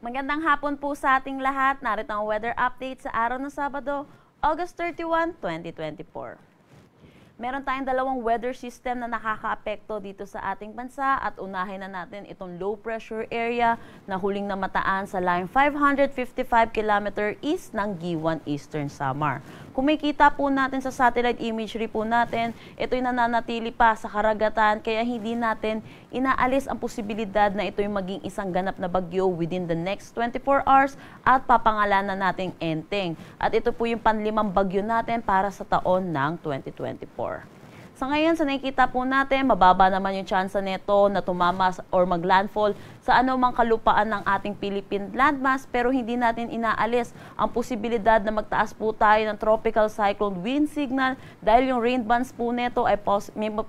Magandang hapon po sa ating lahat. Narito ang weather update sa araw ng Sabado, August 31, 2024. Meron tayong dalawang weather system na nakakaapekto dito sa ating bansa at unahin na natin itong low pressure area na huling namataan sa line 555 km east ng Giwan, Eastern Samar. Kung makikita po natin sa satellite imagery po natin, ito'y nananatili pa sa karagatan kaya hindi natin inaalis ang posibilidad na ito'y maging isang ganap na bagyo within the next 24 hours at papangalanan nating Enteng. At ito po yung panlimang bagyo natin para sa taon ng 2024. Sa ngayon, sa nakikita po natin, mababa naman yung tsansa nito na tumama or maglandfall sa anumang kalupaan ng ating Philippine landmass pero hindi natin inaalis ang posibilidad na magtaas po tayo ng tropical cyclone wind signal dahil yung rain bands po nito ay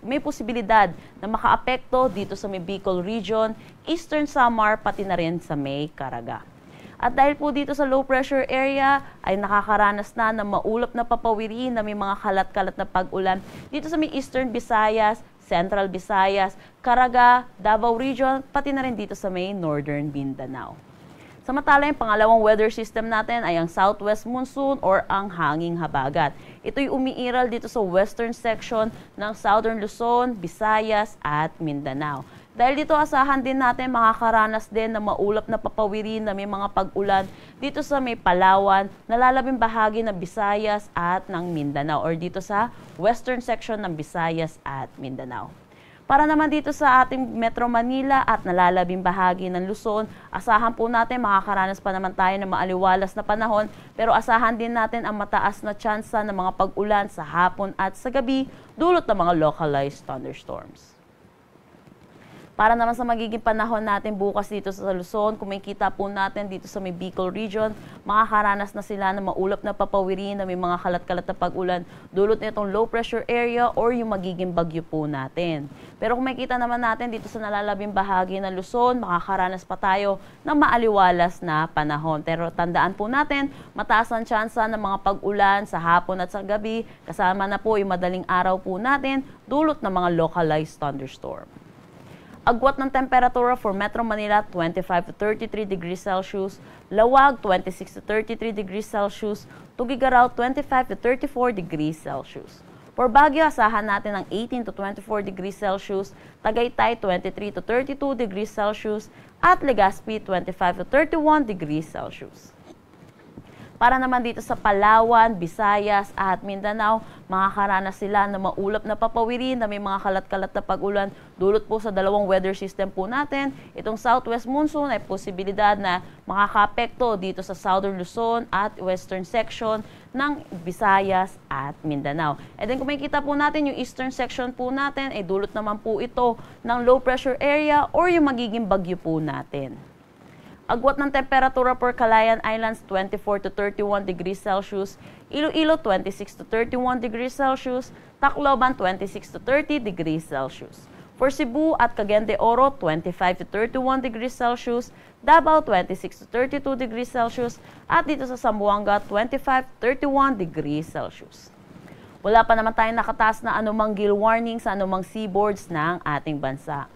may posibilidad na makaapekto dito sa may Bicol region, Eastern Samar, pati na rin sa may Caraga. At dahil po dito sa low pressure area ay nakakaranas na ng maulap na papawiri na may mga kalat-kalat na pag-ulan dito sa may Eastern Visayas, Central Visayas, Caraga, Davao Region, pati na rin dito sa may Northern Mindanao. Samantala, yung pangalawang weather system natin ay ang southwest monsoon or ang hanging habagat. Ito'y umiiral dito sa western section ng Southern Luzon, Visayas at Mindanao. Dahil dito asahan din natin makakaranas din ng maulap na papawiri na may mga pag-ulan dito sa may Palawan, nalalabing bahagi ng Visayas at ng Mindanao or dito sa western section ng Visayas at Mindanao. Para naman dito sa ating Metro Manila at nalalabing bahagi ng Luzon, asahan po natin makakaranas pa naman tayo ng maaliwalas na panahon pero asahan din natin ang mataas na tsansa ng mga pag-ulan sa hapon at sa gabi dulot ng mga localized thunderstorms. Para naman sa magiging panahon natin bukas dito sa Luzon, kung makikita po natin dito sa may Bicol region, makakaranas na sila ng maulap na papawiri na may mga kalat-kalat na pag-ulan dulot nitong low pressure area or yung magiging bagyo po natin. Pero kung makikita naman natin dito sa nalalabing bahagi ng Luzon, makakaranas pa tayo ng maaliwalas na panahon. Pero tandaan po natin, mataas ang tsansa ng mga pag-ulan sa hapon at sa gabi, kasama na po yung madaling araw po natin dulot ng mga localized thunderstorm. Agwat ng temperatura for Metro Manila, 25 to 33 degrees Celsius. Lawag, 26 to 33 degrees Celsius. Tugigaraw, 25 to 34 degrees Celsius. For Baguio, asahan natin ng 18 to 24 degrees Celsius. Tagaytay, 23 to 32 degrees Celsius. At Legazpi, 25 to 31 degrees Celsius. Para naman dito sa Palawan, Visayas at Mindanao, makakaranas sila ng maulap na papawiri na may mga kalat-kalat na pag-ulan dulot po sa dalawang weather system po natin. Itong southwest monsoon ay posibilidad na makakaapekto dito sa southern Luzon at western section ng Visayas at Mindanao. And then kung makikita po natin yung eastern section po natin, ay dulot naman po ito ng low pressure area or yung magiging bagyo po natin. Agwat ng temperatura for Calayan Islands, 24 to 31 degrees Celsius. Iloilo, 26 to 31 degrees Celsius. Tacloban, 26 to 30 degrees Celsius. For Cebu at Cagayan de Oro, 25 to 31 degrees Celsius. Davao, 26 to 32 degrees Celsius. At dito sa Zamboanga, 25 to 31 degrees Celsius. Wala pa naman tayong nakataas na anumang gale warning sa anumang seaboards ng ating bansa.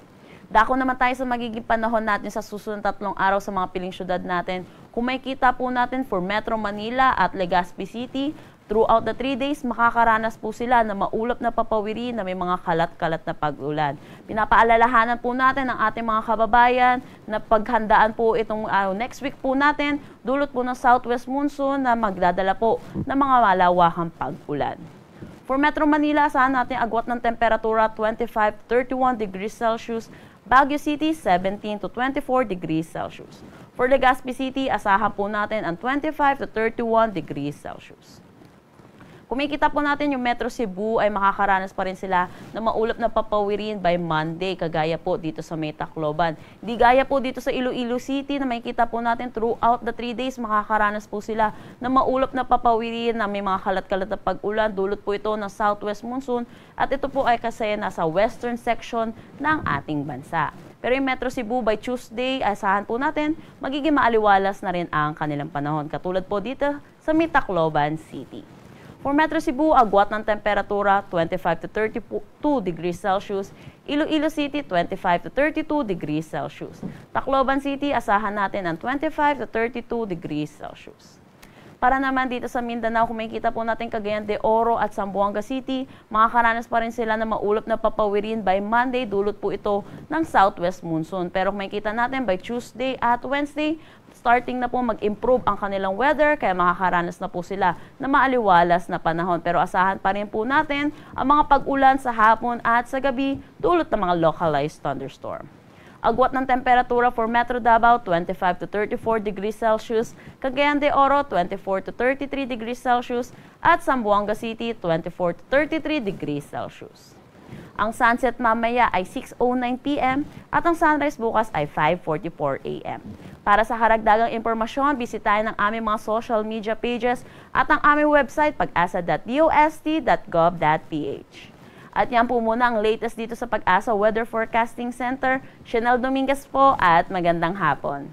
Dako naman tayo sa magiging panahon natin sa susunod 3 araw sa mga piling syudad natin. Kung makikita po natin for Metro Manila at Legazpi City, throughout the 3 days, makakaranas po sila na maulap na papawiri na may mga kalat-kalat na pag-ulan. Pinapaalalahanan po natin ang ating mga kababayan na paghandaan po itong next week po natin, dulot po ng southwest monsoon na magdadala po ng mga malawakang pag-ulan. For Metro Manila, asahan natin agwat ng temperatura 25-31 degrees Celsius. Baguio City, 17 to 24 degrees Celsius. For Legazpi City, asahan po natin ang 25 to 31 degrees Celsius. Kung makikita po natin yung Metro Cebu ay makakaranas pa rin sila na maulap na papawirin by Monday, kagaya po dito sa may Tacloban. Di gaya po dito sa Iloilo City na makikita po natin throughout the 3 days makakaranas po sila na maulap na papawirin na may mga kalat-kalat na pag-ulan. Dulot po ito ng southwest monsoon at ito po ay kasi nasa western section ng ating bansa. Pero yung Metro Cebu by Tuesday, asahan po natin, magiging maaliwalas na rin ang kanilang panahon. Katulad po dito sa may Tacloban City. For Metro Cebu, agwat ng temperatura 25 to 32 degrees Celsius. Iloilo City, 25 to 32 degrees Celsius. Tacloban City, asahan natin ang 25 to 32 degrees Celsius. Para naman dito sa Mindanao, kung makikita po natin Cagayan de Oro at Zamboanga City, makakaranas pa rin sila ng maulap na papawirin by Monday. Dulot po ito ng southwest monsoon. Pero kung makikita natin by Tuesday at Wednesday, starting na po mag-improve ang kanilang weather, kaya makakaranas na po sila na maaliwalas na panahon. Pero asahan pa rin po natin ang mga pag-ulan sa hapon at sa gabi, dulot ng mga localized thunderstorm. Agwat ng temperatura for Metro Davao, 25 to 34 degrees Celsius, Cagayan de Oro, 24 to 33 degrees Celsius, at Zamboanga City, 24 to 33 degrees Celsius. Ang sunset mamaya ay 6:09 p.m. at ang sunrise bukas ay 5:44 a.m. Para sa karagdagang impormasyon, bisitahin ang aming mga social media pages at ang aming website pag-asa.dost.gov.ph. At yan po muna ang latest dito sa Pag-asa Weather Forecasting Center. Chanel Dominguez po at magandang hapon.